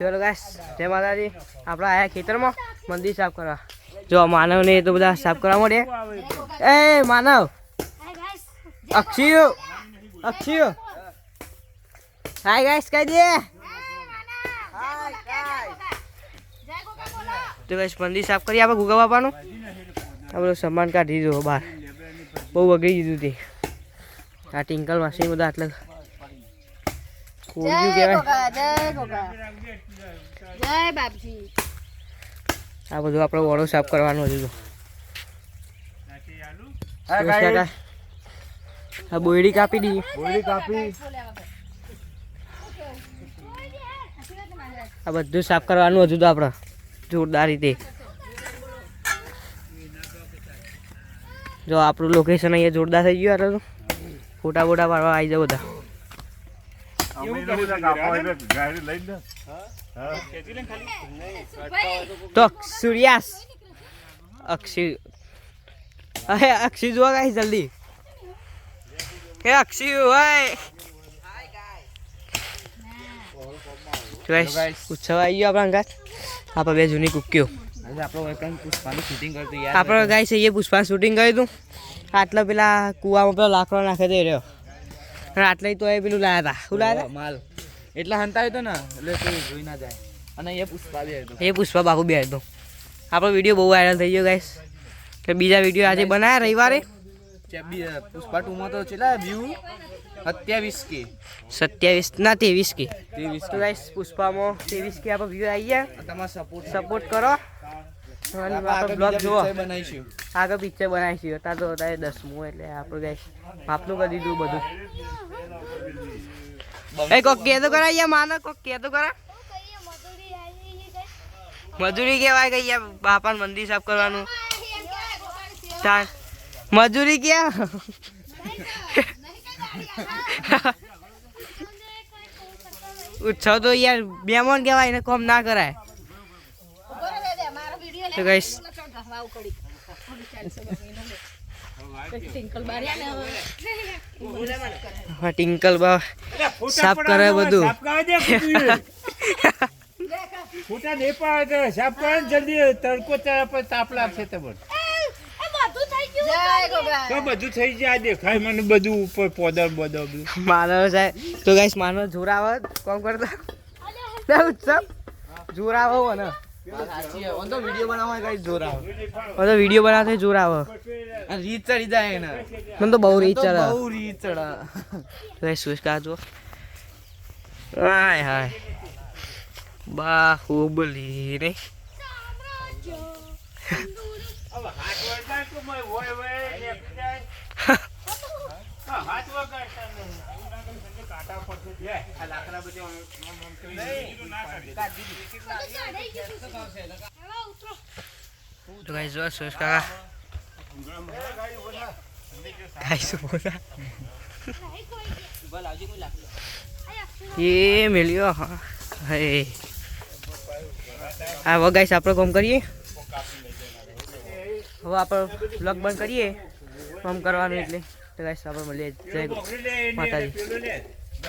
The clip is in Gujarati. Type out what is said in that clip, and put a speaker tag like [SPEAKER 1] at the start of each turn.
[SPEAKER 1] चलो गाइस जय माताजी આપણા આયા ખેતરમાં મંદિર સાફ કરવા જો માનવ ને તો બધા સાફ કરવા મળે એ માનવ અક્ષિયો હાય ગાઈસ કહી દે તો ગાઈસ મંદિર સાફ કરી આપણે ગુગા બાપાનું આપણે સામાન કાઢી દો બહાર બહુ વગડી દીધું તે આ ટિંકલ માસી બધા આટલે કોળ્યું કહેવાય
[SPEAKER 2] જય બાપજી
[SPEAKER 1] આ બધું આપણે વડો સાફ કરવાનો હતું આ બોયડી કાપી દી આ બધું સાફ કરવાનું હતું તો આપણે જોરદાર રીતે જો આપણું લોકેશન અહીંયા જોરદાર થઈ ગયું એટલે ફોટા બોટા પાડવા આવી જાવ બધા તો સૂર્યાસ અક્ષી જોવા ગાઈસ જલ્દી હે અક્ષી હોય ગાઈસ ઉત્સવ આવી ગયો આપણા અંગાત આપણે બે જૂની કુક્કીઓ આપણે ગાઈસ એ પુષ્પા શૂટિંગ કર્યું હતું આટલા પેલા કુવામાં પેલા લાકડો નાખે તે રહ્યો અને આટલા તો એ પેલું લાયા હતા શું લાયા
[SPEAKER 3] માલ એટલા હંતાયો તો ને એટલે કોઈ જોઈ ના જાય અને એ પુષ્પા બી હતો
[SPEAKER 1] એ પુષ્પા બાપુ બી હતો આપણો વિડીયો બહુ વાયરલ થઈ ગયો ગાઈસ કે બીજા વિડીયો આજે બનાવ્યા રવિવારે
[SPEAKER 3] પુષ્પા 2 માં તો કેટલા વ્યૂ 27K
[SPEAKER 1] 27 ના 23K તો ગાઈસ પુષ્પામાં 23K આપણે વ્યૂ આવી ગયા
[SPEAKER 3] તમારો
[SPEAKER 1] સપોર્ટ કરો અને આપણો બ્લોગ જુઓ
[SPEAKER 3] બનાવીશું
[SPEAKER 1] આગળ પિક્ચર બનાવીશું અત્યારે તો અત્યારે 10મું એટલે આપણે ગાઈસ આપનું કરી દીધું બધું એ કોક કે તો કરા યાર માનો કોક કે તો કરા મજૂરી કેવાય કે યાર બાપાનું મંદિર સાફ કરવાનું મજૂરી ક્યાં ઉત્સવ તો યાર બેમોન કહેવાય ને કોમ ના કરાય તો ગાઈસ ટિંકલ બા સાફ કરે બધું
[SPEAKER 4] ફોટા દે પાડે સાફ કરે જલ્દી તડકો પર તાપ લાગશે તમને તો બધું થઈ જાય દેખાય મને બધું ઉપર પોદર બધું
[SPEAKER 1] માનવ સાહેબ તો ગાઈસ માનવ જોરાવ કોમ કરતા ઉત્સવ જોરાવ ને
[SPEAKER 3] ઓન તો વિડિયો બનાવવા ગાઈસ જોર આવે
[SPEAKER 1] તો વિડીયો બનાવતે જોરાવ
[SPEAKER 3] અને રીત ચડી જાય ને
[SPEAKER 1] મને તો બહુ રીત ચડે
[SPEAKER 3] બહુ રીત ચડા
[SPEAKER 1] ગાઈસ સુસ કાજો હાય હાય બાહુબલી રે तो गाइस जो सोच का गाइस बोला ये मिलियो हाँ है हाँ वो गाइस आप लोग कम करिए वो आप ब्लॉग बंद करिए कम करवाने એટલે તો ગાઈસ આપણે મળીએ જય માતાજી